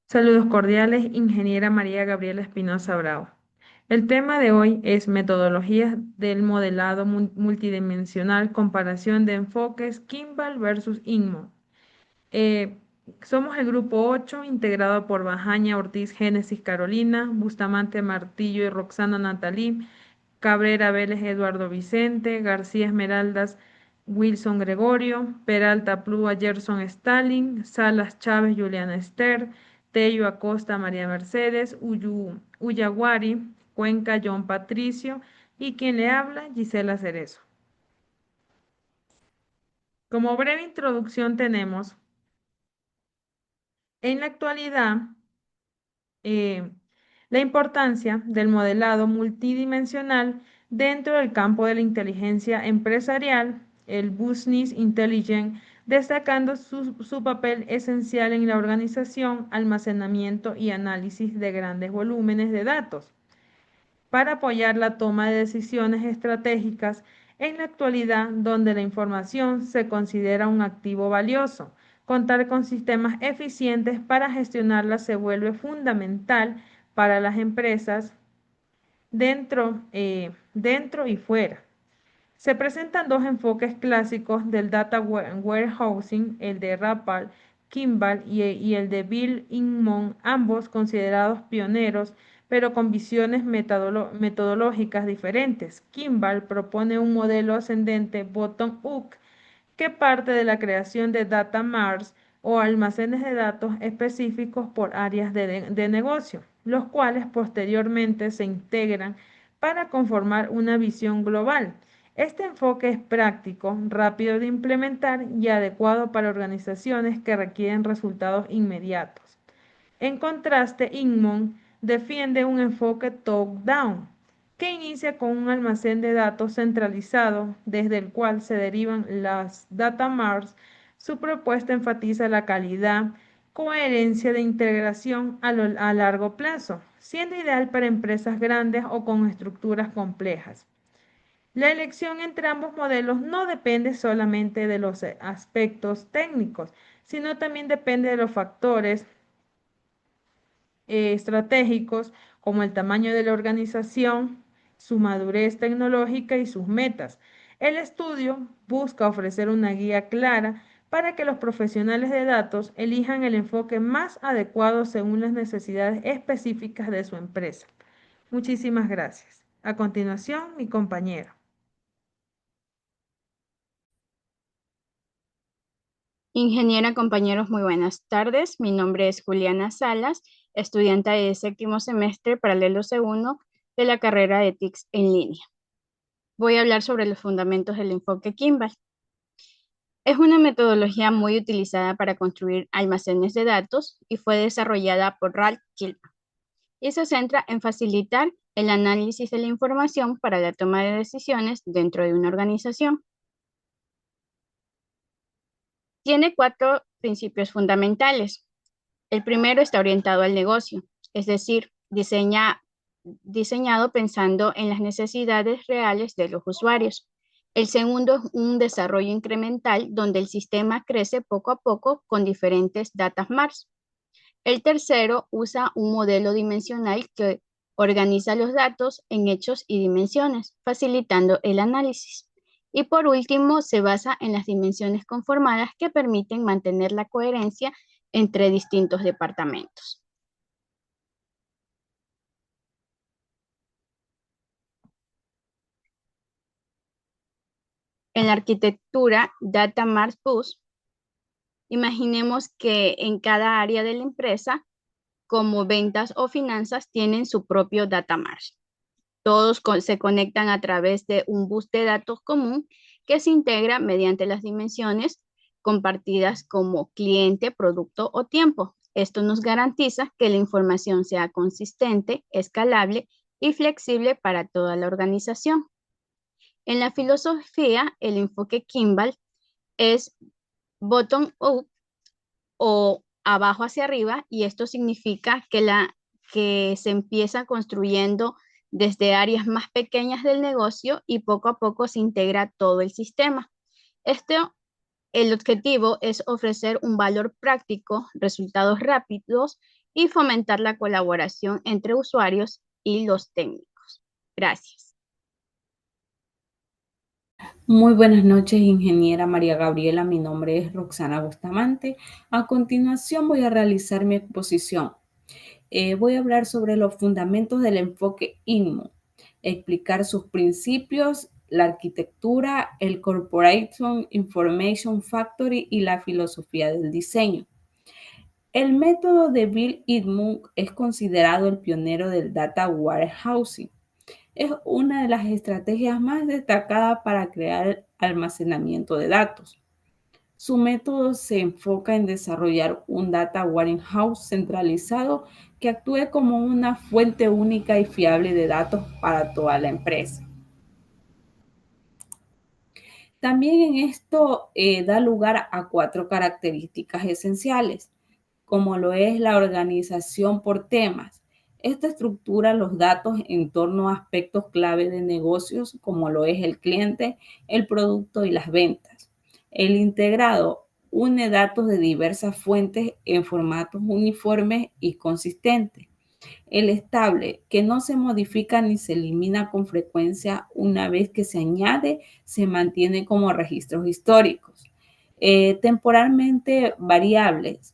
Saludos cordiales, ingeniera María Gabriela Espinosa Bravo. El tema de hoy es metodologías del modelado multidimensional, comparación de enfoques Kimball versus Inmon. Eh, Somos el grupo 8, integrado por Bajaña, Ortiz, Génesis, Carolina, Bustamante, Martillo y Roxana Natalí, Cabrera, Vélez, Eduardo Vicente, García Esmeraldas, Wilson Gregorio, Peralta Plúa, Gerson Stalin, Salas Chávez, Juliana Esther, Tello Acosta, María Mercedes, Uyaguari, Cuenca, John Patricio y quien le habla, Gisela Cerezo. Como breve introducción tenemos, en la actualidad, eh, la importancia del modelado multidimensional dentro del campo de la inteligencia empresarial, el Business Intelligence, destacando su papel esencial en la organización, almacenamiento y análisis de grandes volúmenes de datos para apoyar la toma de decisiones estratégicas en la actualidad donde la información se considera un activo valioso. Contar con sistemas eficientes para gestionarla se vuelve fundamental para las empresas dentro y fuera. Se presentan dos enfoques clásicos del data warehousing, el de Rappal, Kimball y el de Bill Inmon, ambos considerados pioneros, pero con visiones metodológicas diferentes. Kimball propone un modelo ascendente bottom-up que parte de la creación de data marts o almacenes de datos específicos por áreas de negocio, los cuales posteriormente se integran para conformar una visión global. Este enfoque es práctico, rápido de implementar y adecuado para organizaciones que requieren resultados inmediatos. En contraste, Inmon defiende un enfoque top-down, que inicia con un almacén de datos centralizado desde el cual se derivan las data marts. Su propuesta enfatiza la calidad, coherencia de integración a largo plazo, siendo ideal para empresas grandes o con estructuras complejas. La elección entre ambos modelos no depende solamente de los aspectos técnicos, sino también depende de los factores estratégicos como el tamaño de la organización, su madurez tecnológica y sus metas. El estudio busca ofrecer una guía clara para que los profesionales de datos elijan el enfoque más adecuado según las necesidades específicas de su empresa. Muchísimas gracias. A continuación, mi compañero. Ingeniera, compañeros, muy buenas tardes. Mi nombre es Juliana Salas, estudiante de séptimo semestre paralelo segundo de la carrera de TICS en línea. Voy a hablar sobre los fundamentos del enfoque Kimball. Es una metodología muy utilizada para construir almacenes de datos y fue desarrollada por Ralph Kilman y se centra en facilitar el análisis de la información para la toma de decisiones dentro de una organización. Tiene cuatro principios fundamentales. El primero está orientado al negocio, es decir, diseñado pensando en las necesidades reales de los usuarios. El segundo es un desarrollo incremental donde el sistema crece poco a poco con diferentes data marts. El tercero usa un modelo dimensional que organiza los datos en hechos y dimensiones, facilitando el análisis. Y por último, se basa en las dimensiones conformadas que permiten mantener la coherencia entre distintos departamentos. En la arquitectura Data Mart Bus, imaginemos que en cada área de la empresa, como ventas o finanzas, tienen su propio Data Mart. Todos se conectan a través de un bus de datos común que se integra mediante las dimensiones compartidas como cliente, producto o tiempo. Esto nos garantiza que la información sea consistente, escalable y flexible para toda la organización. En la filosofía, el enfoque Kimball es bottom-up o abajo hacia arriba, y esto significa que se empieza construyendo desde áreas más pequeñas del negocio y poco a poco se integra todo el sistema. El objetivo es ofrecer un valor práctico, resultados rápidos y fomentar la colaboración entre usuarios y los técnicos. Gracias. Muy buenas noches, ingeniera María Gabriela. Mi nombre es Roxana Bustamante. A continuación voy a realizar mi exposición. Voy a hablar sobre los fundamentos del enfoque INMO, explicar sus principios, la arquitectura, el Corporation Information Factory y la filosofía del diseño. El método de Bill Edmund es considerado el pionero del Data Warehousing. Es una de las estrategias más destacadas para crear almacenamiento de datos. Su método se enfoca en desarrollar un data warehouse centralizado que actúe como una fuente única y fiable de datos para toda la empresa. También en esto da lugar a 4 características esenciales, como lo es la organización por temas. Esta estructura los datos en torno a aspectos clave de negocios, como lo es el cliente, el producto y las ventas. El integrado une datos de diversas fuentes en formatos uniformes y consistentes. El estable, que no se modifica ni se elimina con frecuencia una vez que se añade, se mantiene como registros históricos. Temporalmente variables.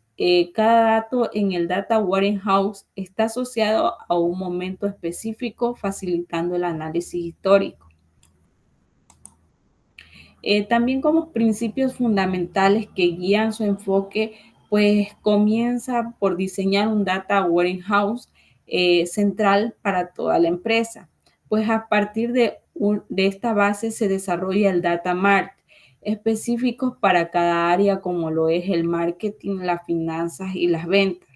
Cada dato en el Data Warehouse está asociado a un momento específico, facilitando el análisis histórico. También como principios fundamentales que guían su enfoque, pues comienza por diseñar un Data Warehouse central para toda la empresa. Pues a partir de esta base se desarrolla el Data Mart, específicos para cada área como lo es el marketing, las finanzas y las ventas.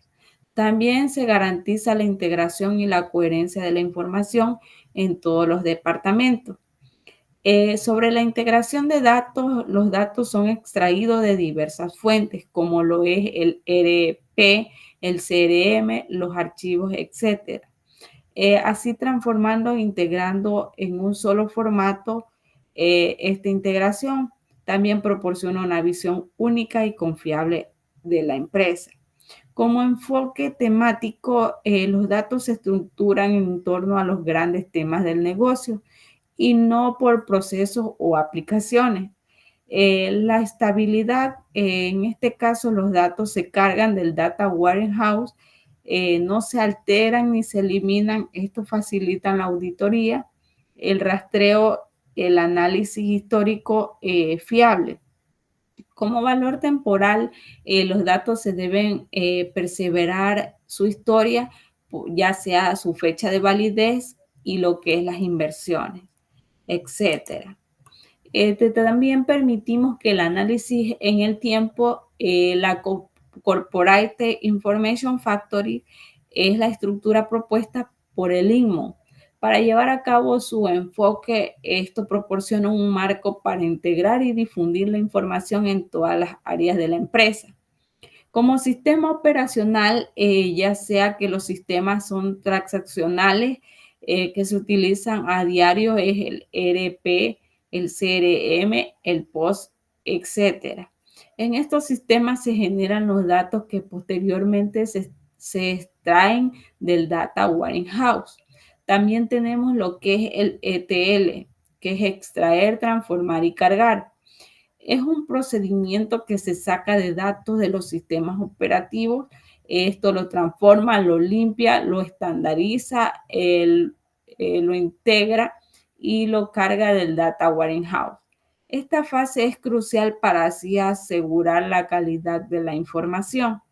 También se garantiza la integración y la coherencia de la información en todos los departamentos. Sobre la integración de datos, los datos son extraídos de diversas fuentes, como lo es el ERP, el CRM, los archivos, etc. Así transformando e integrando en un solo formato esta integración. También proporciona una visión única y confiable de la empresa. Como enfoque temático, los datos se estructuran en torno a los grandes temas del negocio y no por procesos o aplicaciones. La estabilidad, en este caso los datos se cargan del Data Warehouse, no se alteran ni se eliminan. Esto facilita la auditoría, el rastreo, el análisis histórico fiable. Como valor temporal, los datos se deben perseverar su historia, ya sea su fecha de validez y lo que es las inversiones, etcétera. También permitimos que el análisis en el tiempo, la Corporate Information Factory es la estructura propuesta por el INMO. Para llevar a cabo su enfoque, esto proporciona un marco para integrar y difundir la información en todas las áreas de la empresa. Como sistema operacional, ya sea que los sistemas son transaccionales que se utilizan a diario, es el ERP, el CRM, el POS, etc. En estos sistemas se generan los datos que posteriormente se extraen del Data Warehouse. También tenemos lo que es el ETL, que es extraer, transformar y cargar. Es un procedimiento que se saca de datos de los sistemas operativos. Esto lo transforma, lo limpia, lo estandariza, lo integra y lo carga del Data Warehouse. Esta fase es crucial para así asegurar la calidad de la información.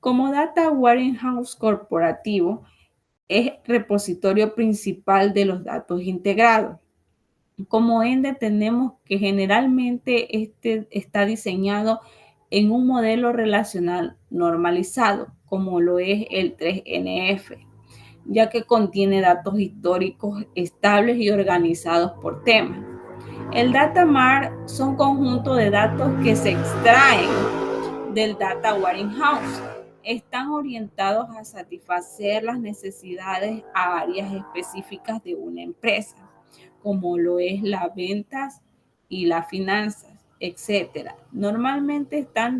Como Data Warehouse corporativo, es repositorio principal de los datos integrados. Como ende, tenemos que generalmente este está diseñado en un modelo relacional normalizado, como lo es el 3NF, ya que contiene datos históricos estables y organizados por temas. El Data Mart son conjuntos de datos que se extraen del Data Warehouse. Están orientados a satisfacer las necesidades a áreas específicas de una empresa, como lo es las ventas y las finanzas, etcétera. Normalmente están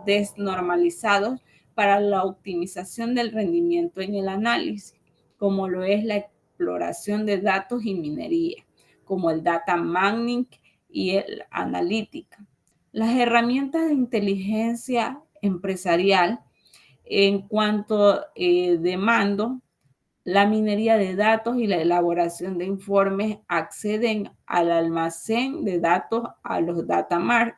desnormalizados para la optimización del rendimiento en el análisis, como lo es la exploración de datos y minería, como el data mining y el analítica. Las herramientas de inteligencia empresarial en cuanto de mando, la minería de datos y la elaboración de informes acceden al almacén de datos, a los data mart,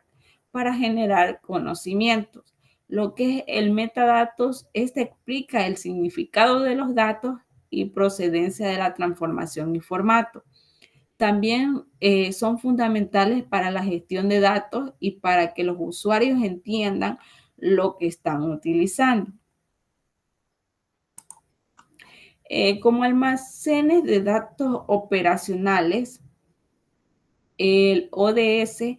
para generar conocimientos. Lo que es el metadatos, este explica el significado de los datos y procedencia de la transformación y formato. También son fundamentales para la gestión de datos y para que los usuarios entiendan lo que están utilizando. Como almacenes de datos operacionales, el ODS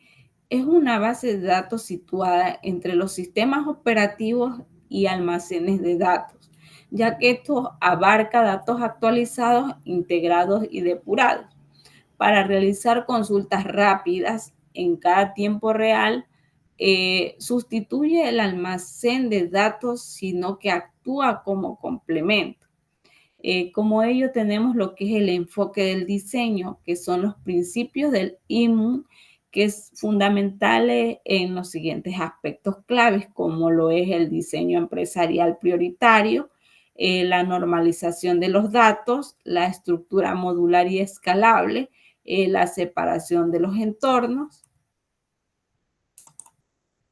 es una base de datos situada entre los sistemas operativos y almacenes de datos, ya que esto abarca datos actualizados, integrados y depurados. Para realizar consultas rápidas en cada tiempo real, sustituye el almacén de datos, sino que actúa como complemento. Como ello tenemos lo que es el enfoque del diseño, que son los principios del IMU, que es fundamental en los siguientes aspectos claves, como lo es el diseño empresarial prioritario, la normalización de los datos, la estructura modular y escalable, la separación de los entornos.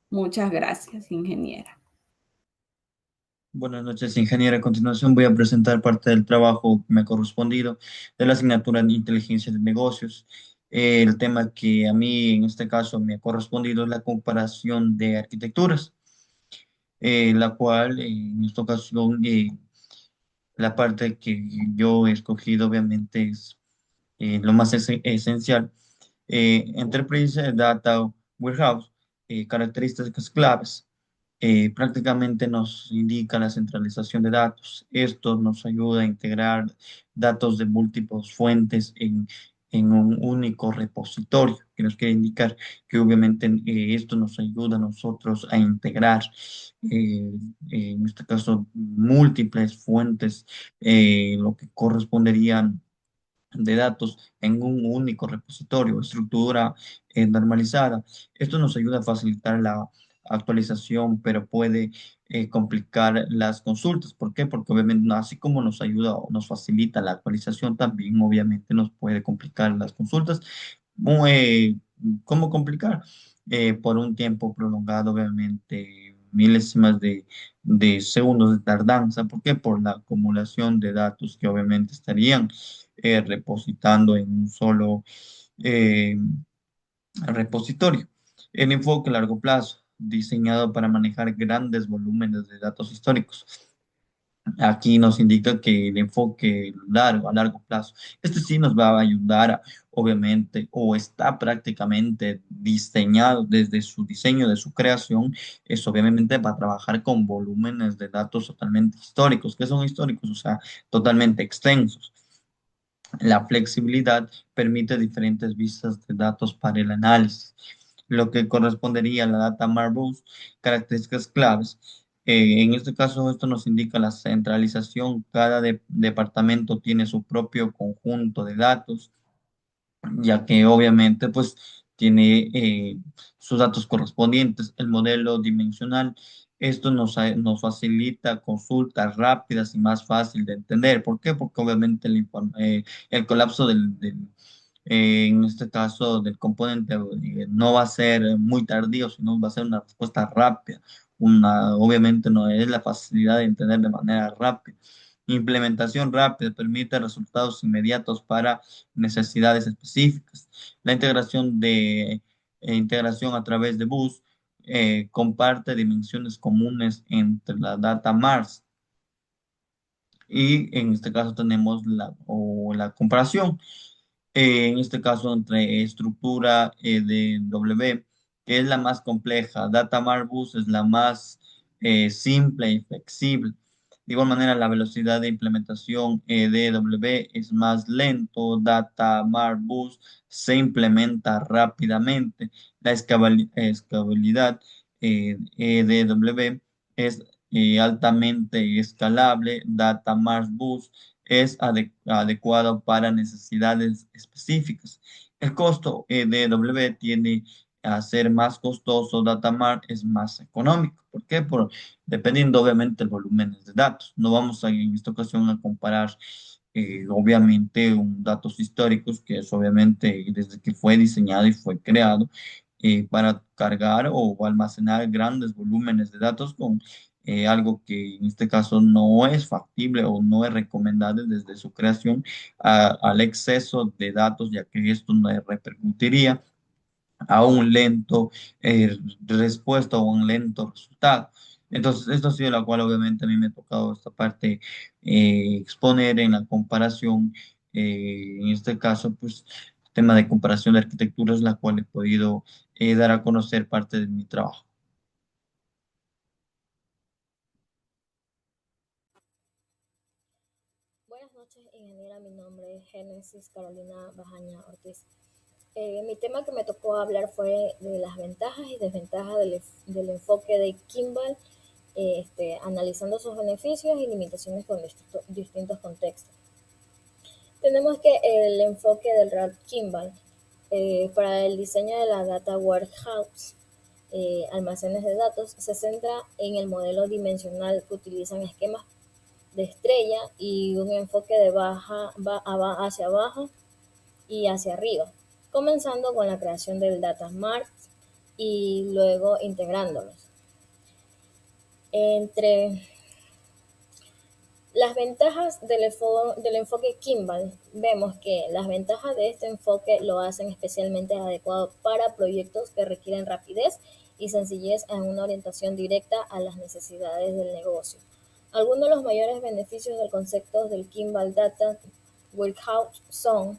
Muchas gracias, ingeniera. Buenas noches, ingeniera. A continuación voy a presentar parte del trabajo que me ha correspondido de la asignatura de Inteligencia de Negocios. El tema que a mí en este caso me ha correspondido es la comparación de arquitecturas, la cual en esta ocasión la parte que yo he escogido obviamente es lo más esencial. Enterprise Data Warehouse, características claves. Prácticamente nos indica la centralización de datos. Esto nos ayuda a integrar datos de múltiples fuentes en un único repositorio, que nos quiere indicar que obviamente esto nos ayuda a nosotros a integrar, en este caso, múltiples fuentes, lo que corresponderían de datos en un único repositorio, estructura normalizada. Esto nos ayuda a facilitar la actualización, pero puede complicar las consultas. ¿Por qué? Porque obviamente, así como nos ayuda o nos facilita la actualización, también obviamente nos puede complicar las consultas. Eh, ¿Cómo complicar? Por un tiempo prolongado, obviamente, milésimas de segundos de tardanza. ¿Por qué? Por la acumulación de datos que obviamente estarían repositando en un solo eh, repositorio. El enfoque a largo plazo, diseñado para manejar grandes volúmenes de datos históricos. Aquí nos indica que el enfoque largo, a largo plazo, este sí nos va a ayudar, obviamente, o está prácticamente diseñado desde su diseño, de su creación, es obviamente para trabajar con volúmenes de datos totalmente históricos. ¿Qué son históricos? O sea, totalmente extensos. La flexibilidad permite diferentes vistas de datos para el análisis, lo que correspondería a la data Marbus, características claves. En este caso, esto nos indica la centralización. Cada departamento tiene su propio conjunto de datos, ya que obviamente pues tiene sus datos correspondientes. El modelo dimensional, esto nos facilita consultas rápidas y más fácil de entender. ¿Por qué? Porque obviamente el colapso en este caso del componente no va a ser muy tardío, sino va a ser una respuesta rápida. Obviamente no es la facilidad de entender de manera rápida. Implementación rápida permite resultados inmediatos para necesidades específicas. La integración a través de bus comparte dimensiones comunes entre la data Mars y en este caso tenemos la comparación. En este caso entre estructura de W, que es la más compleja. Data Marbus es la más simple y flexible. De igual manera, la velocidad de implementación de W es más lento. Data Marbus se implementa rápidamente. La escalabilidad EDW es altamente escalable. Data Mart Bus es adecuado para necesidades específicas. El costo EDW tiene a ser más costoso. Data Mart es más económico. ¿Por qué? Dependiendo obviamente del volumen de datos. No vamos en esta ocasión a comparar obviamente datos históricos, que es obviamente desde que fue diseñado y fue creado para cargar o almacenar grandes volúmenes de datos con algo que en este caso no es factible o no es recomendable desde su creación al exceso de datos, ya que esto no repercutiría a un lento respuesta o un lento resultado. Entonces, esto ha sido la cual obviamente a mí me ha tocado esta parte exponer en la comparación, en este caso, pues, tema de comparación de arquitecturas, la cual he podido dar a conocer parte de mi trabajo. Buenas noches, ingeniera. Mi nombre es Génesis Carolina Bajaña Ortiz. Mi tema que me tocó hablar fue de las ventajas y desventajas del enfoque de Kimball, analizando sus beneficios y limitaciones con distintos contextos. Tenemos que el enfoque del Ralph Kimball para el diseño de la Data Warehouse, almacenes de datos, se centra en el modelo dimensional que utilizan esquemas de estrella y un enfoque de hacia abajo y hacia arriba, comenzando con la creación del data mart y luego integrándolos. Entre las ventajas del enfoque Kimball, vemos que las ventajas de este enfoque lo hacen especialmente adecuado para proyectos que requieren rapidez y sencillez en una orientación directa a las necesidades del negocio. Algunos de los mayores beneficios del concepto del Kimball Data Warehouse son: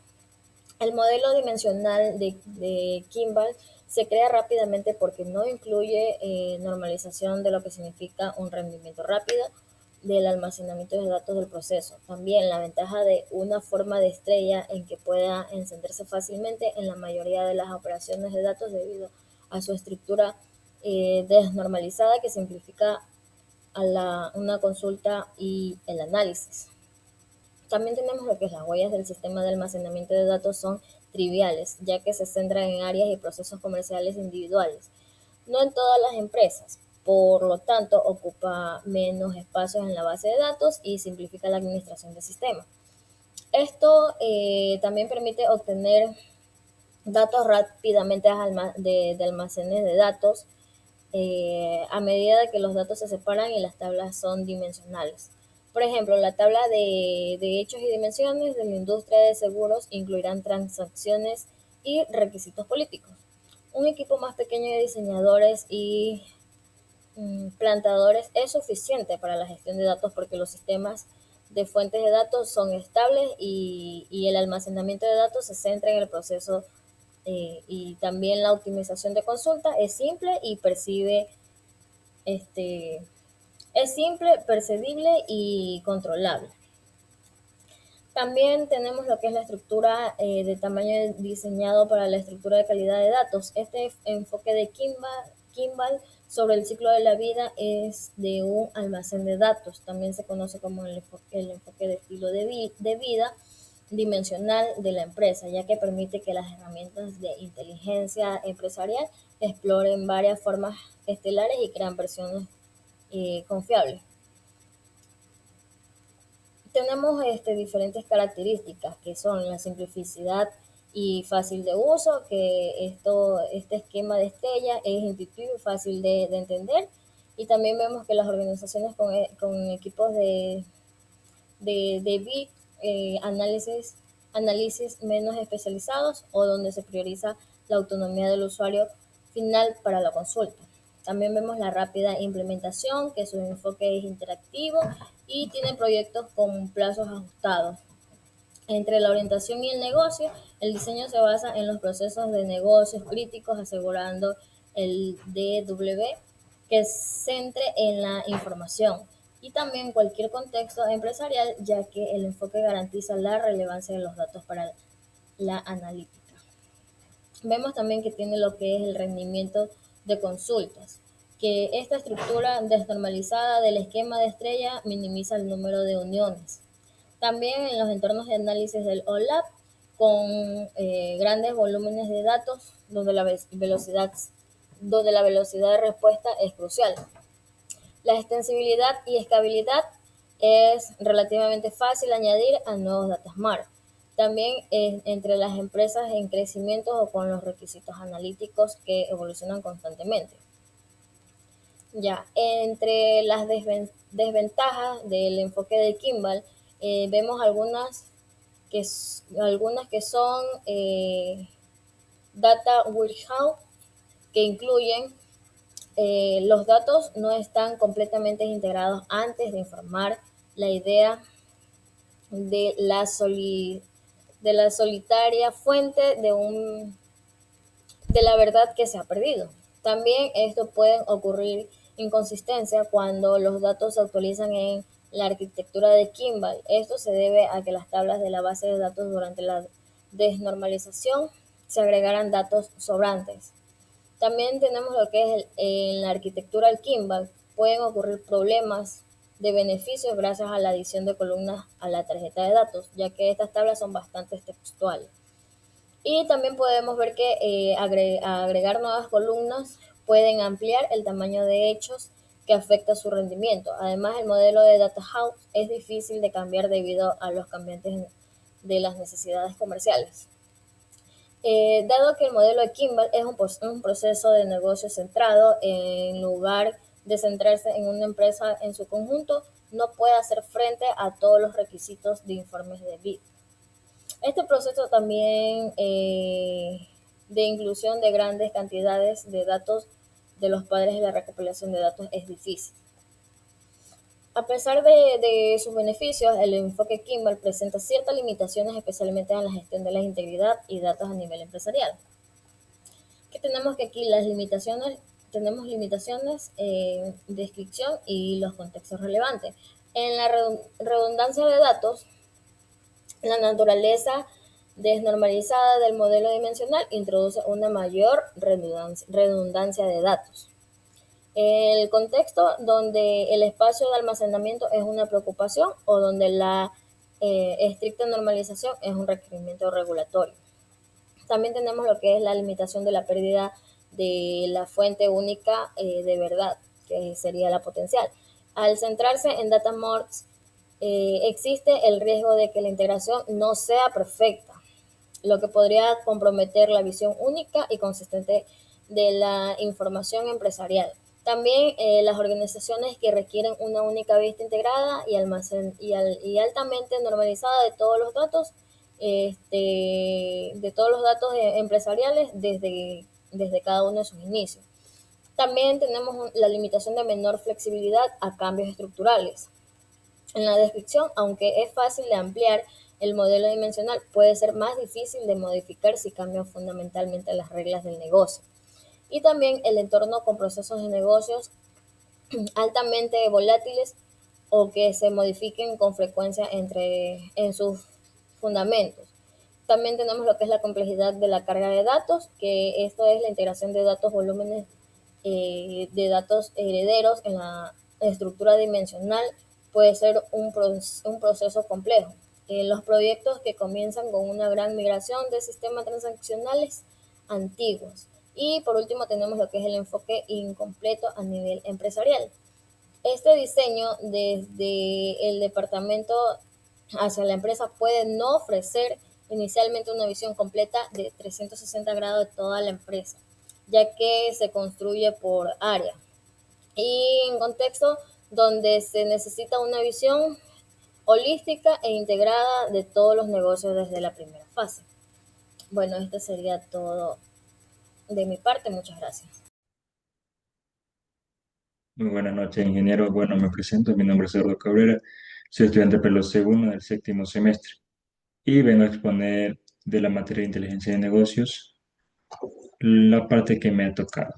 el modelo dimensional de Kimball se crea rápidamente porque no incluye normalización, de lo que significa un rendimiento rápido del almacenamiento de datos del proceso. También la ventaja de una forma de estrella en que pueda encenderse fácilmente en la mayoría de las operaciones de datos debido a su estructura desnormalizada que simplifica una consulta y el análisis. También tenemos lo que es las huellas del sistema de almacenamiento de datos son triviales, ya que se centran en áreas y procesos comerciales individuales, no en todas las empresas. Por lo tanto, ocupa menos espacios en la base de datos y simplifica la administración del sistema. Esto también permite obtener datos rápidamente de almacenes de datos a medida que los datos se separan y las tablas son dimensionales. Por ejemplo, la tabla de hechos y dimensiones de la industria de seguros incluirán transacciones y requisitos políticos. Un equipo más pequeño de diseñadores y plantadores es suficiente para la gestión de datos porque los sistemas de fuentes de datos son estables y el almacenamiento de datos se centra en el proceso y también la optimización de consulta es simple y percibible y controlable. También tenemos lo que es la estructura de tamaño diseñado para la estructura de calidad de datos. Este enfoque de Kimball sobre el ciclo de la vida es de un almacén de datos. También se conoce como el enfoque de estilo de vida dimensional de la empresa, ya que permite que las herramientas de inteligencia empresarial exploren varias formas estelares y crean versiones confiables. Tenemos diferentes características que son la simplicidad y fácil de uso, que este esquema de estrella es intuitivo y fácil de entender, y también vemos que las organizaciones con equipos de big análisis menos especializados o donde se prioriza la autonomía del usuario final para la consulta. También vemos la rápida implementación, que su enfoque es interactivo y tiene proyectos con plazos ajustados. Entre la orientación y el negocio, el diseño se basa en los procesos de negocios críticos, asegurando el DW que centre en la información y también cualquier contexto empresarial, ya que el enfoque garantiza la relevancia de los datos para la analítica. Vemos también que tiene lo que es el rendimiento de consultas. que esta estructura desnormalizada del esquema de estrella minimiza el número de uniones. También en los entornos de análisis del OLAP, con grandes volúmenes de datos, donde la velocidad de respuesta es crucial. La extensibilidad y escalabilidad es relativamente fácil añadir a nuevos datasmart. También entre las empresas en crecimiento o con los requisitos analíticos que evolucionan constantemente. Ya, entre las desventajas del enfoque de Kimball, vemos algunas que son data warehouse, que incluyen los datos no están completamente integrados antes de informar la idea de la solitaria fuente de la verdad que se ha perdido. También esto puede ocurrir inconsistencia cuando los datos se actualizan en la arquitectura de Kimball. Esto se debe a que las tablas de la base de datos durante la desnormalización se agregaran datos sobrantes. También tenemos lo que es en la arquitectura del Kimball. Pueden ocurrir problemas de beneficios gracias a la adición de columnas a la tarjeta de datos, ya que estas tablas son bastante textuales. Y también podemos ver que agregar nuevas columnas pueden ampliar el tamaño de hechos que afecta su rendimiento. Además, el modelo de Data House es difícil de cambiar debido a los cambiantes de las necesidades comerciales. Dado que el modelo de Kimball es un proceso de negocio centrado, en lugar de centrarse en una empresa en su conjunto, no puede hacer frente a todos los requisitos de informes de BID. Este proceso también de inclusión de grandes cantidades de datos de los padres de la recopilación de datos es difícil. A pesar de sus beneficios, el enfoque Kimball presenta ciertas limitaciones, especialmente en la gestión de la integridad y datos a nivel empresarial. Que tenemos que aquí tenemos limitaciones en descripción y los contextos relevantes. En la redundancia de datos, la naturaleza desnormalizada del modelo dimensional introduce una mayor redundancia de datos. El contexto donde el espacio de almacenamiento es una preocupación o donde la estricta normalización es un requerimiento regulatorio. También tenemos lo que es la limitación de la pérdida de la fuente única de verdad, que sería la potencial. Al centrarse en data marts, existe el riesgo de que la integración no sea perfecta, lo que podría comprometer la visión única y consistente de la información empresarial. También las organizaciones que requieren una única vista integrada y altamente normalizada de todos los datos, empresariales desde cada uno de sus inicios. También tenemos la limitación de menor flexibilidad a cambios estructurales. En la descripción, aunque es fácil de ampliar el modelo dimensional, puede ser más difícil de modificar si cambian fundamentalmente las reglas del negocio. Y también el entorno con procesos de negocios altamente volátiles o que se modifiquen con frecuencia en sus fundamentos. También tenemos lo que es la complejidad de la carga de datos, que esto es la integración de datos, volúmenes de datos herederos en la estructura dimensional. Puede ser un proceso complejo. Los proyectos que comienzan con una gran migración de sistemas transaccionales antiguos. Y por último tenemos lo que es el enfoque incompleto a nivel empresarial. Este diseño desde el departamento hacia la empresa puede no ofrecer inicialmente una visión completa de 360 grados de toda la empresa, ya que se construye por área. Y en contexto donde se necesita una visión holística e integrada de todos los negocios desde la primera fase. Bueno, esto sería todo de mi parte, muchas gracias. Muy buenas noches, ingeniero. Bueno, me presento, mi nombre es Eduardo Cabrera, soy estudiante pelo segundo del séptimo semestre y vengo a exponer de la materia de inteligencia de negocios la parte que me ha tocado,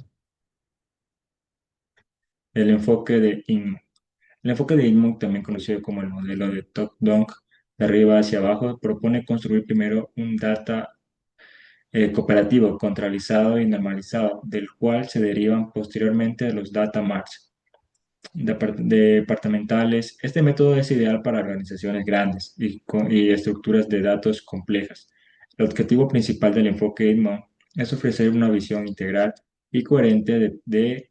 el enfoque de Inman. El enfoque de Inman, también conocido como el modelo de top-down, de arriba hacia abajo, propone construir primero un data cooperativo, contralizado y normalizado, del cual se derivan posteriormente los data marts departamentales. Este método es ideal para organizaciones grandes y estructuras de datos complejas. El objetivo principal del enfoque ITMO es ofrecer una visión integral y coherente de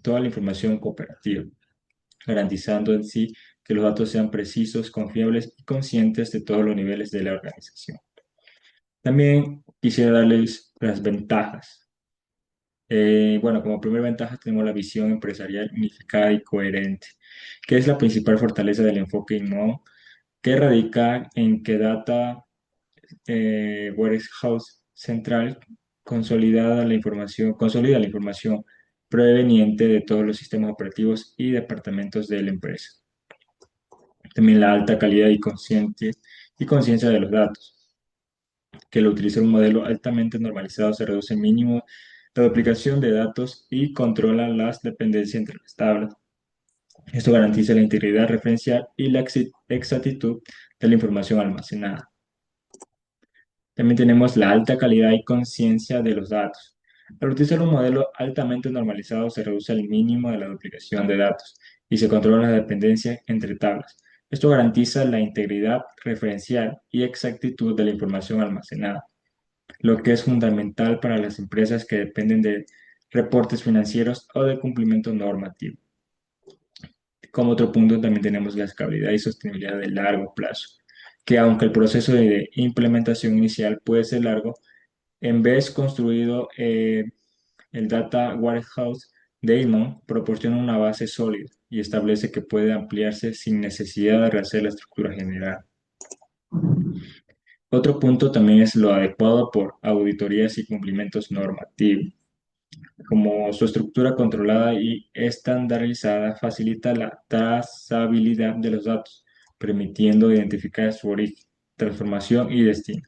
toda la información cooperativa, garantizando en sí que los datos sean precisos, confiables y conscientes de todos los niveles de la organización. También quisiera darles las ventajas. Bueno, como primera ventaja tenemos la visión empresarial unificada y coherente, que es la principal fortaleza del enfoque INMO, que radica en que Data Warehouse Central consolida la información proveniente de todos los sistemas operativos y departamentos de la empresa. También la alta calidad y conciencia de los datos, que al utilizar un modelo altamente normalizado se reduce al mínimo la duplicación de datos y controla las dependencias entre las tablas. Esto garantiza la integridad referencial y la exactitud de la información almacenada. También tenemos la alta calidad y conciencia de los datos. Al utilizar un modelo altamente normalizado se reduce al mínimo de la duplicación de datos y se controla la dependencia entre tablas. Esto garantiza la integridad referencial y exactitud de la información almacenada, lo que es fundamental para las empresas que dependen de reportes financieros o de cumplimiento normativo. Como otro punto también tenemos la escalabilidad y sostenibilidad de largo plazo, que aunque el proceso de implementación inicial puede ser largo, en vez construido el Data Warehouse de Daemon proporciona una base sólida y establece que puede ampliarse sin necesidad de rehacer la estructura general. Otro punto también es lo adecuado por auditorías y cumplimientos normativos. Como su estructura controlada y estandarizada facilita la trazabilidad de los datos, permitiendo identificar su origen, transformación y destino.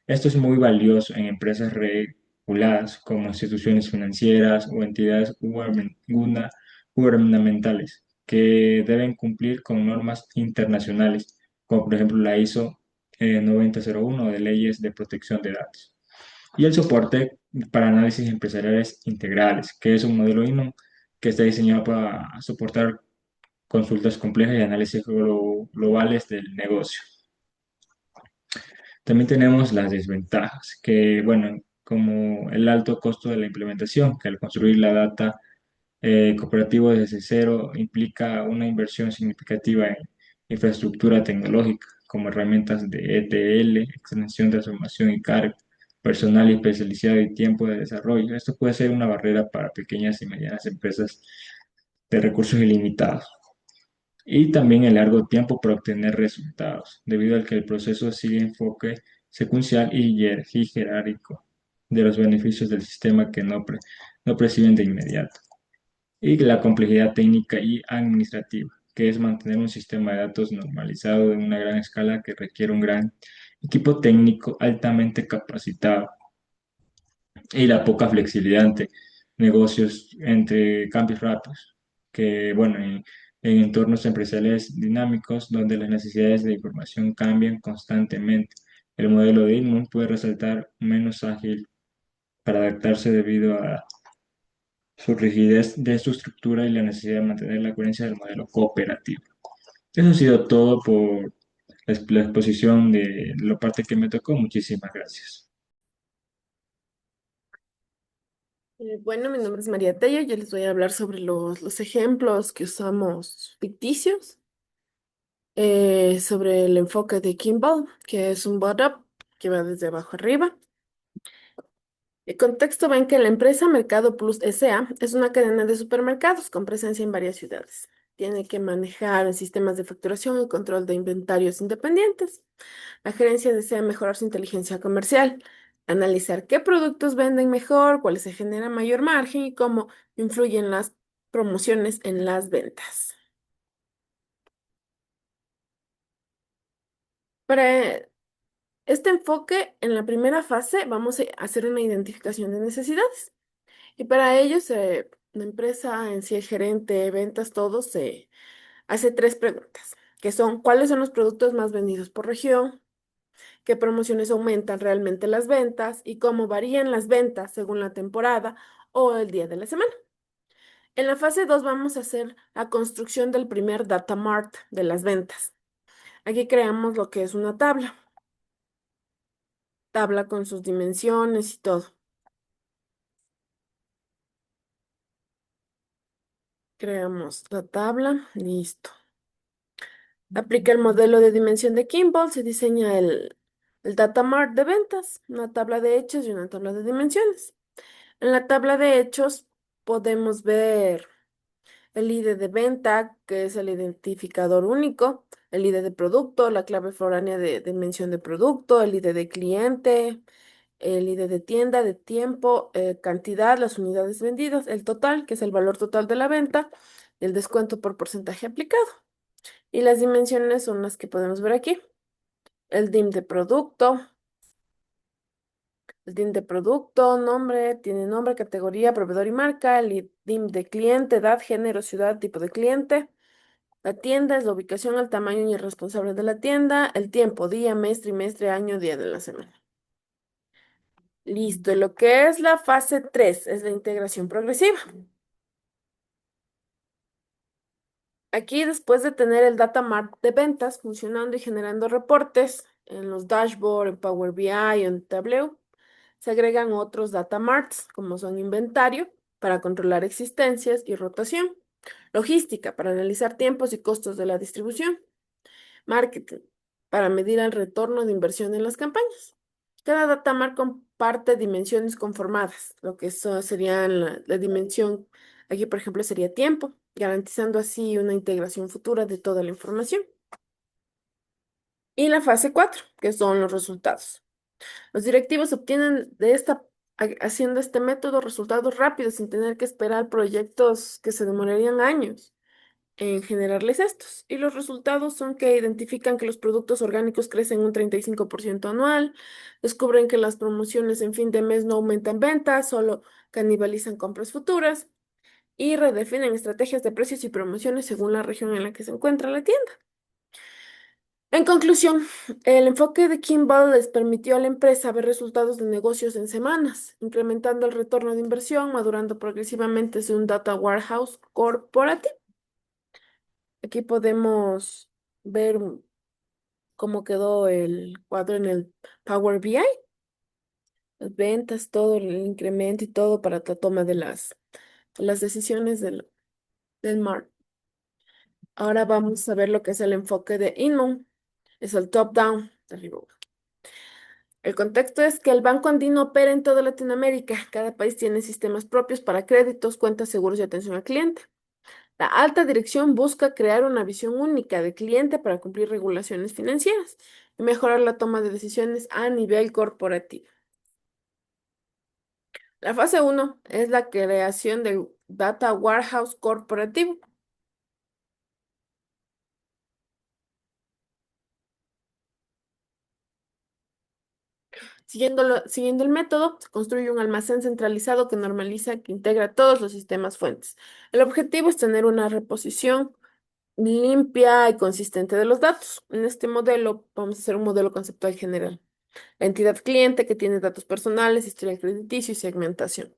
Esto es muy valioso en empresas reguladas como instituciones financieras o entidades gubernamentales que deben cumplir con normas internacionales, como por ejemplo la ISO 9001 de leyes de protección de datos. Y el soporte para análisis empresariales integrales, que es un modelo INO que está diseñado para soportar consultas complejas y análisis globales del negocio. También tenemos las desventajas, que bueno, como el alto costo de la implementación, que al construir la data cooperativo desde cero implica una inversión significativa en infraestructura tecnológica, como herramientas de ETL, extensión, transformación y carga, personal especializado y tiempo de desarrollo. Esto puede ser una barrera para pequeñas y medianas empresas de recursos ilimitados. Y también el largo tiempo para obtener resultados, debido al que el proceso sigue enfoque secuencial y jerárquico de los beneficios del sistema que no perciben de inmediato. Y la complejidad técnica y administrativa, que es mantener un sistema de datos normalizado en una gran escala que requiere un gran equipo técnico altamente capacitado. Y la poca flexibilidad entre negocios, entre cambios rápidos, que bueno, en entornos empresariales dinámicos donde las necesidades de información cambian constantemente. El modelo de Inmun puede resultar menos ágil para adaptarse debido a su rigidez de su estructura y la necesidad de mantener la coherencia del modelo cooperativo. Eso ha sido todo por la exposición de la parte que me tocó. Muchísimas gracias. Bueno, mi nombre es María Tello. Yo les voy a hablar sobre los ejemplos que usamos ficticios, sobre el enfoque de Kimball, que es un bottom que va desde abajo arriba. El contexto va en que la empresa Mercado Plus S.A. es una cadena de supermercados con presencia en varias ciudades. Tiene que manejar sistemas de facturación y control de inventarios independientes. La gerencia desea mejorar su inteligencia comercial, analizar qué productos venden mejor, cuáles se genera mayor margen y cómo influyen las promociones en las ventas. Para este enfoque, en la primera fase vamos a hacer una identificación de necesidades. Y para ello, la empresa en sí, el gerente, ventas, todo, se hace tres preguntas, que son: ¿cuáles son los productos más vendidos por región? qué promociones aumentan realmente las ventas y cómo varían las ventas según la temporada o el día de la semana. En la fase 2 vamos a hacer la construcción del primer data mart de las ventas. Aquí creamos lo que es una tabla con sus dimensiones y todo. Creamos la tabla, listo. Aplica el modelo de dimensión de Kimball, se diseña el data mart de ventas, una tabla de hechos y una tabla de dimensiones. En la tabla de hechos podemos ver el ID de venta, que es el identificador único, el ID de producto, la clave foránea de mención de producto, el ID de cliente, el ID de tienda, de tiempo, cantidad, las unidades vendidas, el total, que es el valor total de la venta, el descuento por porcentaje aplicado. Y las dimensiones son las que podemos ver aquí. El DIM de producto, nombre, tiene nombre, categoría, proveedor y marca, el DIM de cliente, edad, género, ciudad, tipo de cliente. La tienda es la ubicación, el tamaño y el responsable de la tienda, el tiempo, día, mes, trimestre, año, día de la semana. Listo, y lo que es la fase 3 es la integración progresiva. Aquí, después de tener el data mart de ventas funcionando y generando reportes en los dashboards, en Power BI, en Tableau, se agregan otros data marts, como son inventario, para controlar existencias y rotación, logística, para analizar tiempos y costos de la distribución, marketing, para medir el retorno de inversión en las campañas. Cada data mart comparte dimensiones conformadas, lo que eso serían la dimensión, aquí por ejemplo sería tiempo, garantizando así una integración futura de toda la información. Y la fase 4, que son los resultados. Los directivos obtienen haciendo este método resultados rápidos sin tener que esperar proyectos que se demorarían años en generarles estos. Y los resultados son que identifican que los productos orgánicos crecen un 35% anual, descubren que las promociones en fin de mes no aumentan ventas, solo canibalizan compras futuras y redefinen estrategias de precios y promociones según la región en la que se encuentra la tienda. En conclusión, el enfoque de Kimball les permitió a la empresa ver resultados de negocios en semanas, incrementando el retorno de inversión, madurando progresivamente hacia un data warehouse corporativo. Aquí podemos ver cómo quedó el cuadro en el Power BI, las ventas, todo el incremento y todo para la toma de las decisiones del MAR. Ahora vamos a ver lo que es el enfoque de Inmon. Es el top-down, de arriba. El contexto es que el Banco Andino opera en toda Latinoamérica. Cada país tiene sistemas propios para créditos, cuentas, seguros y atención al cliente. La alta dirección busca crear una visión única de cliente para cumplir regulaciones financieras y mejorar la toma de decisiones a nivel corporativo. La fase 1 es la creación del Data Warehouse corporativo. Siguiendo el método, se construye un almacén centralizado que normaliza, que integra todos los sistemas fuentes. El objetivo es tener una reposición limpia y consistente de los datos. En este modelo vamos a hacer un modelo conceptual general. La entidad cliente que tiene datos personales, historial crediticio y segmentación.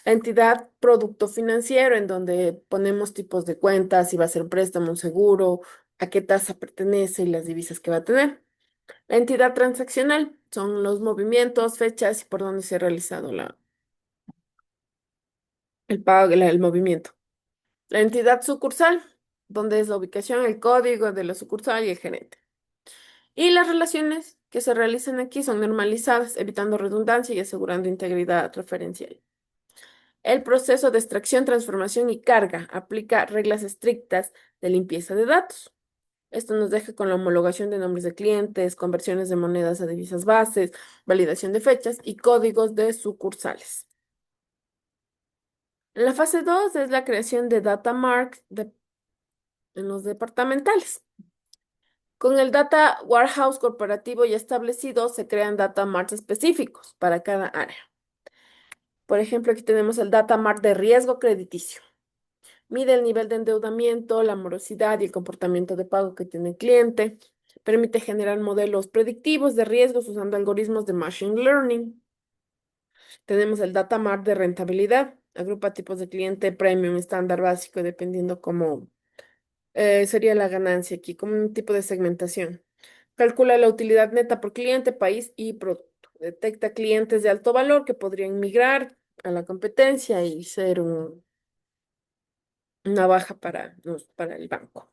La entidad producto financiero en donde ponemos tipos de cuentas, si va a ser un préstamo, un seguro, a qué tasa pertenece y las divisas que va a tener. La entidad transaccional son los movimientos, fechas y por dónde se ha realizado el pago, el movimiento. La entidad sucursal, donde es la ubicación, el código de la sucursal y el gerente. Y las relaciones que se realizan aquí son normalizadas, evitando redundancia y asegurando integridad referencial. El proceso de extracción, transformación y carga aplica reglas estrictas de limpieza de datos. Esto nos deja con la homologación de nombres de clientes, conversiones de monedas a divisas bases, validación de fechas y códigos de sucursales. En la fase 2 es la creación de data marks en los departamentales. Con el Data Warehouse corporativo ya establecido, se crean data marts específicos para cada área. Por ejemplo, aquí tenemos el Data Mart de riesgo crediticio. Mide el nivel de endeudamiento, la morosidad y el comportamiento de pago que tiene el cliente. Permite generar modelos predictivos de riesgos usando algoritmos de Machine Learning. Tenemos el Data Mart de rentabilidad. Agrupa tipos de cliente, premium, estándar, básico, dependiendo cómo sería la ganancia aquí, como un tipo de segmentación. Calcula la utilidad neta por cliente, país y producto. Detecta clientes de alto valor que podrían migrar a la competencia y ser una baja para el banco.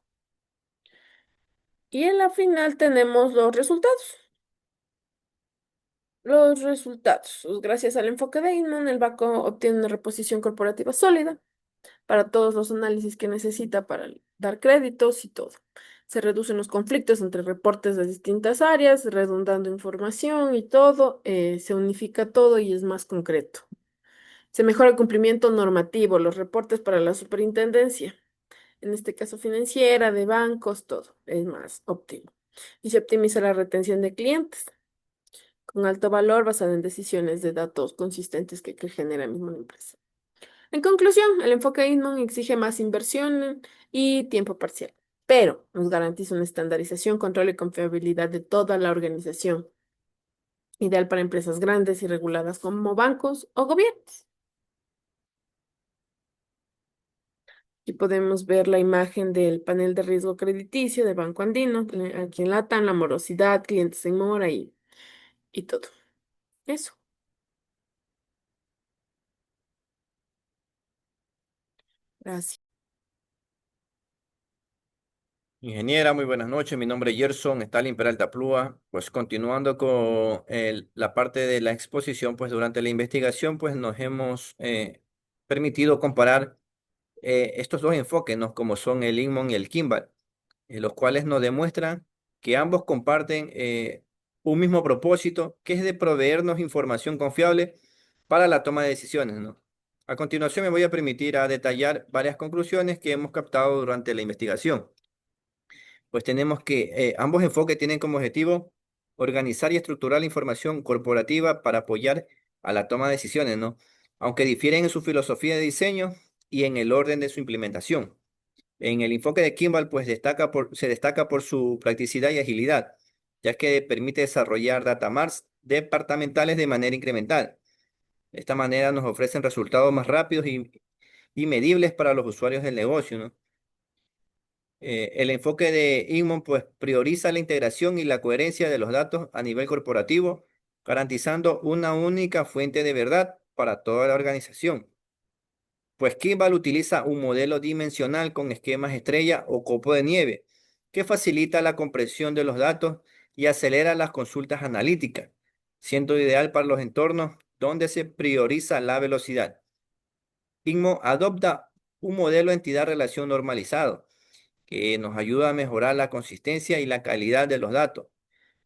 Y en la final tenemos los resultados. Los resultados. Gracias al enfoque de Inman, el banco obtiene una reposición corporativa sólida para todos los análisis que necesita para dar créditos y todo. Se reducen los conflictos entre reportes de distintas áreas, redundando información y todo. Se unifica todo y es más concreto. Se mejora el cumplimiento normativo, los reportes para la superintendencia, en este caso financiera, de bancos, todo es más óptimo. Y se optimiza la retención de clientes con alto valor basado en decisiones de datos consistentes que genera mismo la empresa. En conclusión, el enfoque Inman exige más inversión y tiempo parcial, pero nos garantiza una estandarización, control y confiabilidad de toda la organización, ideal para empresas grandes y reguladas como bancos o gobiernos. Aquí podemos ver la imagen del panel de riesgo crediticio del Banco Andino, aquí en LATAM, la morosidad, clientes en mora y todo. Eso. Gracias. Ingeniera, muy buenas noches. Mi nombre es Gerson Stalin Peralta Plúa. Pues continuando con la parte de la exposición, pues durante la investigación, pues nos hemos permitido comparar estos dos enfoques, ¿no? Como son el Inmon y el Kimball, los cuales nos demuestran que ambos comparten un mismo propósito, que es de proveernos información confiable para la toma de decisiones, ¿no? A continuación me voy a permitir a detallar varias conclusiones que hemos captado durante la investigación. Pues tenemos que ambos enfoques tienen como objetivo organizar y estructurar la información corporativa para apoyar a la toma de decisiones, ¿no? Aunque difieren en su filosofía de diseño y en el orden de su implementación. En el enfoque de Kimball, pues se destaca por su practicidad y agilidad, ya que permite desarrollar data marts departamentales de manera incremental. De esta manera nos ofrecen resultados más rápidos y medibles para los usuarios del negocio, ¿no? El enfoque de Inmon pues prioriza la integración y la coherencia de los datos a nivel corporativo, garantizando una única fuente de verdad para toda la organización. Pues Kimball utiliza un modelo dimensional con esquemas estrella o copo de nieve, que facilita la compresión de los datos y acelera las consultas analíticas, siendo ideal para los entornos donde se prioriza la velocidad. Inmon adopta un modelo entidad-relación normalizado, que nos ayuda a mejorar la consistencia y la calidad de los datos,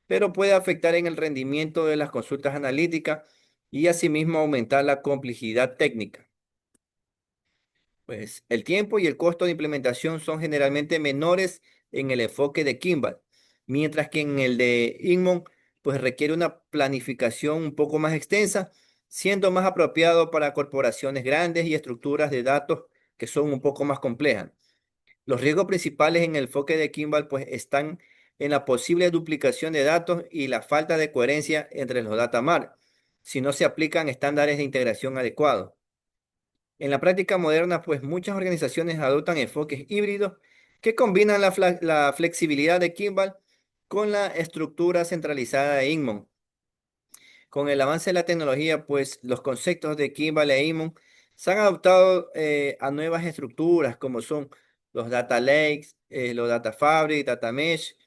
pero puede afectar en el rendimiento de las consultas analíticas y asimismo aumentar la complejidad técnica. Pues el tiempo y el costo de implementación son generalmente menores en el enfoque de Kimball, mientras que en el de Inmon pues requiere una planificación un poco más extensa, siendo más apropiado para corporaciones grandes y estructuras de datos que son un poco más complejas. Los riesgos principales en el enfoque de Kimball pues están en la posible duplicación de datos y la falta de coherencia entre los data mart, si no se aplican estándares de integración adecuados. En la práctica moderna, pues muchas organizaciones adoptan enfoques híbridos que combinan la flexibilidad de Kimball con la estructura centralizada de Inmon. Con el avance de la tecnología, pues los conceptos de Kimball e Inmon se han adoptado a nuevas estructuras como son los data lakes, los data fabric, data mesh,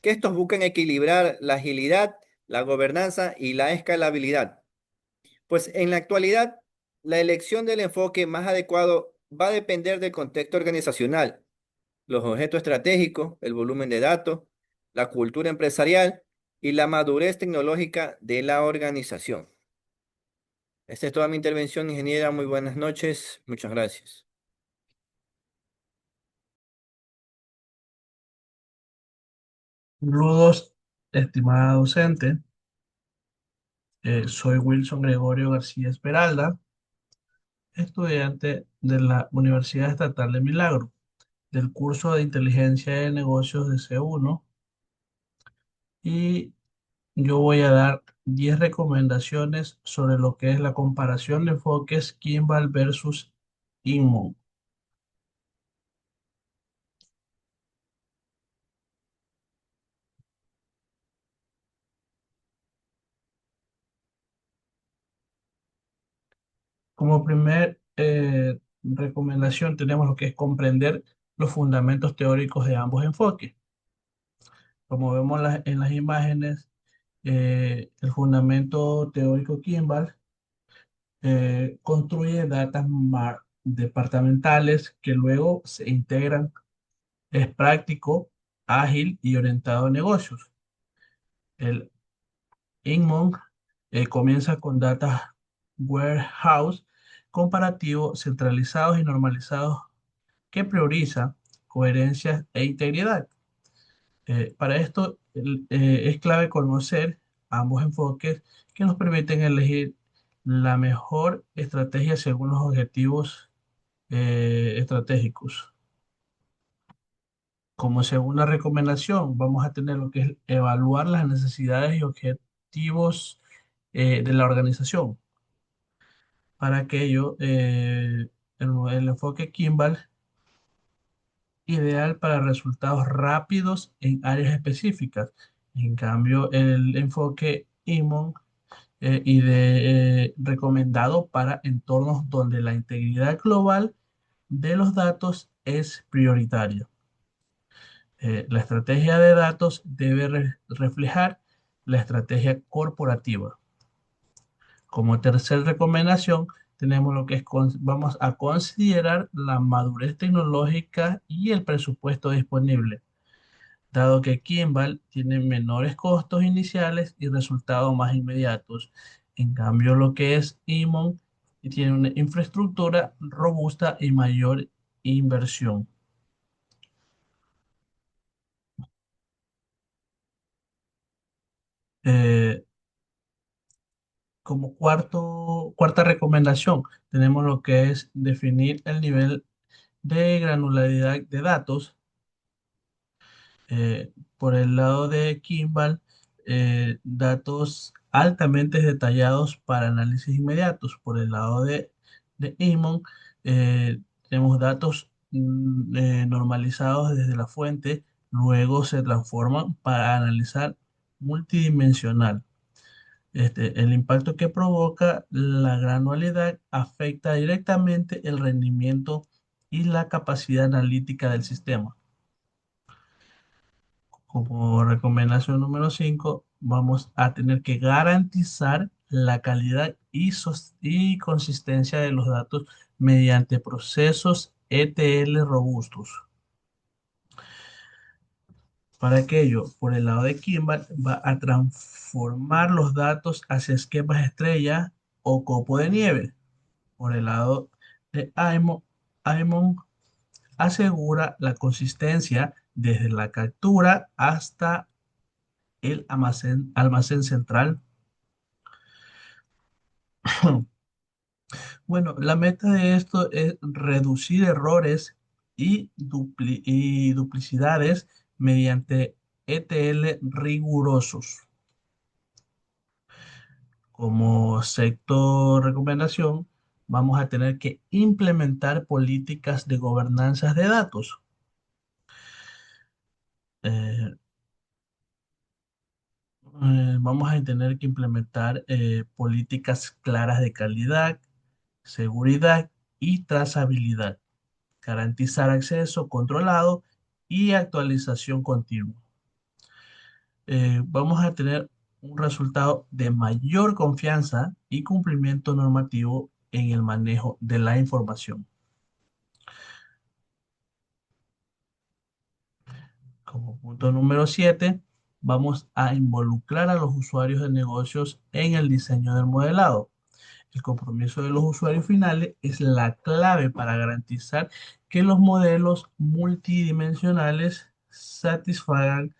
que estos buscan equilibrar la agilidad, la gobernanza y la escalabilidad. Pues en la actualidad, la elección del enfoque más adecuado va a depender del contexto organizacional, los objetos estratégicos, el volumen de datos, la cultura empresarial y la madurez tecnológica de la organización. Esta es toda mi intervención, ingeniera. Muy buenas noches. Muchas gracias. Saludos, estimada docente. Soy Wilson Gregorio García Esperalda, estudiante de la Universidad Estatal de Milagro, del curso de Inteligencia de Negocios de C1, y yo voy a dar 10 recomendaciones sobre lo que es la comparación de enfoques Kimball versus Inmon. Como primer recomendación tenemos lo que es comprender los fundamentos teóricos de ambos enfoques. Como vemos en las imágenes, el fundamento teórico Kimball construye departamentales que luego se integran. Es práctico, ágil y orientado a negocios. El Inmon comienza con Data Warehouse comparativo, centralizados y normalizados que prioriza coherencia e integridad. Para esto es clave conocer ambos enfoques que nos permiten elegir la mejor estrategia según los objetivos estratégicos. Como segunda recomendación, vamos a tener lo que es evaluar las necesidades y objetivos de la organización. Para aquello, el enfoque Kimball ideal para resultados rápidos en áreas específicas. En cambio, el enfoque Imon recomendado para entornos donde la integridad global de los datos es prioritaria. La estrategia de datos debe reflejar la estrategia corporativa. Como tercera recomendación, tenemos lo que es, vamos a considerar la madurez tecnológica y el presupuesto disponible, dado que Kimball tiene menores costos iniciales y resultados más inmediatos. En cambio, lo que es Imon tiene una infraestructura robusta y mayor inversión. Eh, Como cuarta recomendación, tenemos lo que es definir el nivel de granularidad de datos. Por el lado de Kimball, datos altamente detallados para análisis inmediatos. Por el lado de Imon, tenemos datos normalizados desde la fuente, luego se transforman para analizar multidimensional. El impacto que provoca la granularidad afecta directamente el rendimiento y la capacidad analítica del sistema. Como recomendación número 5, vamos a tener que garantizar la calidad y consistencia de los datos mediante procesos ETL robustos. Para aquello, por el lado de Kimball, va a transformar los datos hacia esquemas estrella o copo de nieve. Por el lado de Aimon asegura la consistencia desde la captura hasta el almacén central. Bueno, la meta de esto es reducir errores y duplicidades mediante ETL rigurosos. Como sexto recomendación, vamos a tener que implementar políticas de gobernanza de datos. Eh, Vamos a tener que implementar políticas claras de calidad, seguridad y trazabilidad, garantizar acceso controlado y actualización continua. Vamos a tener un resultado de mayor confianza y cumplimiento normativo en el manejo de la información. Como punto número 7, vamos a involucrar a los usuarios de negocios en el diseño del modelado. El compromiso de los usuarios finales es la clave para garantizar que los modelos multidimensionales satisfagan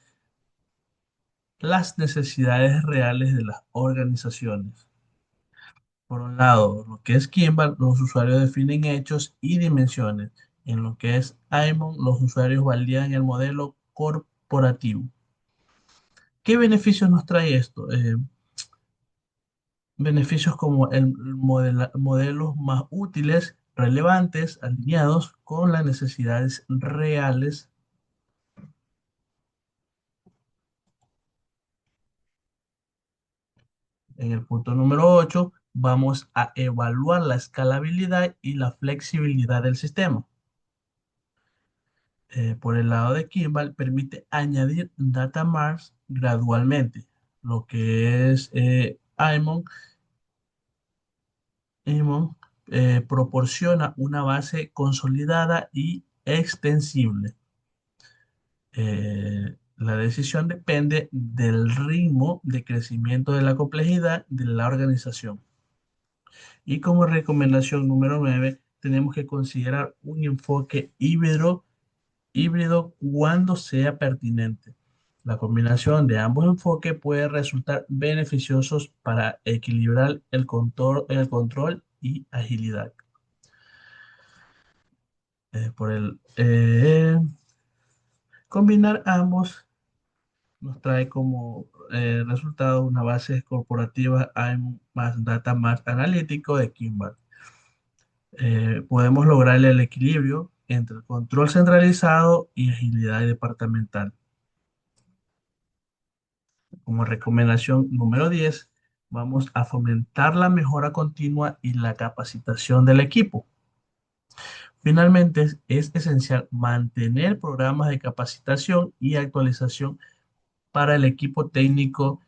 las necesidades reales de las organizaciones. Por un lado, lo que es Kimball, los usuarios definen hechos y dimensiones. En lo que es Aimon, los usuarios validan el modelo corporativo. ¿Qué beneficios nos trae esto? Beneficios como modelos más útiles, relevantes, alineados con las necesidades reales. En el punto número 8 vamos a evaluar la escalabilidad y la flexibilidad del sistema. Por el lado de Kimball, permite añadir data marts gradualmente, lo que es Amon proporciona una base consolidada y extensible. La decisión depende del ritmo de crecimiento de la complejidad de la organización. Y como recomendación número 9, tenemos que considerar un enfoque híbrido cuando sea pertinente. La combinación de ambos enfoques puede resultar beneficiosos para equilibrar el control y agilidad. Combinar ambos nos trae como resultado una base corporativa más data más analítico de Kimball. Podemos lograr el equilibrio entre el control centralizado y agilidad departamental. Como recomendación número 10, vamos a fomentar la mejora continua y la capacitación del equipo. Finalmente, es esencial mantener programas de capacitación y actualización para el equipo técnico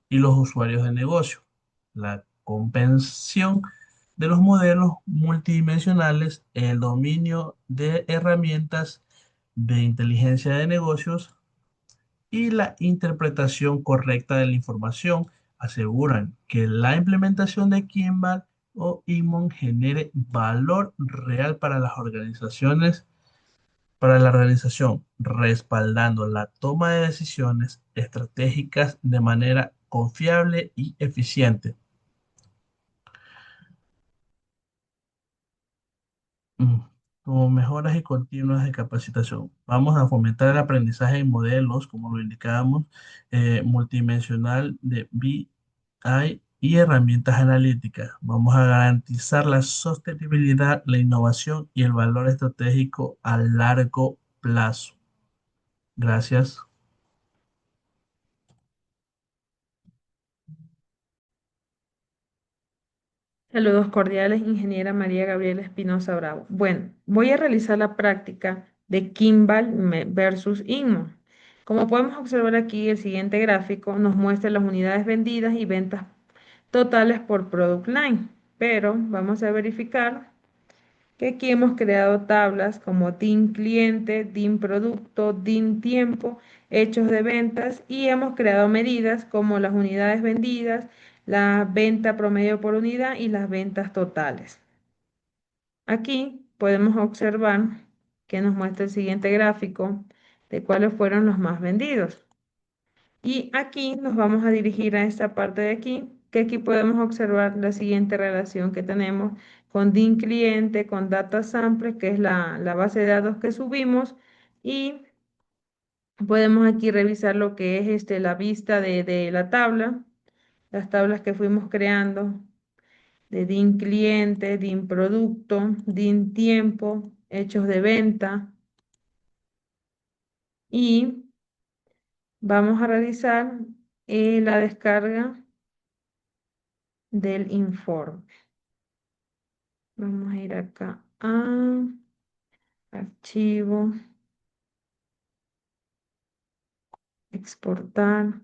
y los usuarios de negocio. La comprensión de los modelos multidimensionales, el dominio de herramientas de inteligencia de negocios y la interpretación correcta de la información aseguran que la implementación de Kimball o Immon genere valor real para las organizaciones, para la organización, respaldando la toma de decisiones estratégicas de manera confiable y eficiente. Mm, Como mejoras y continuas de capacitación. Vamos a fomentar el aprendizaje en modelos, como lo indicábamos, multidimensional de BI y herramientas analíticas. Vamos a garantizar la sostenibilidad, la innovación y el valor estratégico a largo plazo. Gracias. Saludos cordiales, ingeniera María Gabriela Espinosa Bravo. Bueno, voy a realizar la práctica de Kimball versus Inmo. Como podemos observar aquí, el siguiente gráfico nos muestra las unidades vendidas y ventas totales por product line, pero vamos a verificar que aquí hemos creado tablas como DIN cliente, DIN producto, DIN tiempo, hechos de ventas y hemos creado medidas como las unidades vendidas, la venta promedio por unidad y las ventas totales. Aquí podemos observar que nos muestra el siguiente gráfico de cuáles fueron los más vendidos. Y aquí nos vamos a dirigir a esta parte de aquí, que aquí podemos observar la siguiente relación que tenemos con DIN cliente, con data sample, que es la base de datos que subimos, y podemos aquí revisar lo que es la vista de la tabla, las tablas que fuimos creando de DIN cliente, DIN producto, DIN tiempo, hechos de venta, y vamos a realizar la descarga del informe. Vamos a ir acá a archivo, exportar,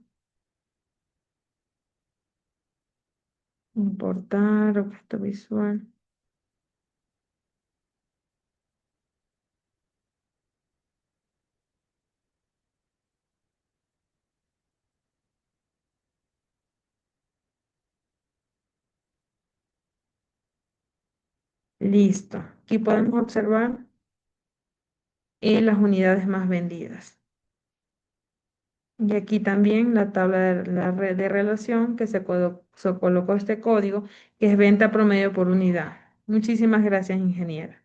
importar, objeto visual. Listo. Aquí podemos observar las unidades más vendidas. Y aquí también la tabla de la red de relación que se colocó este código, que es venta promedio por unidad. Muchísimas gracias, ingeniera.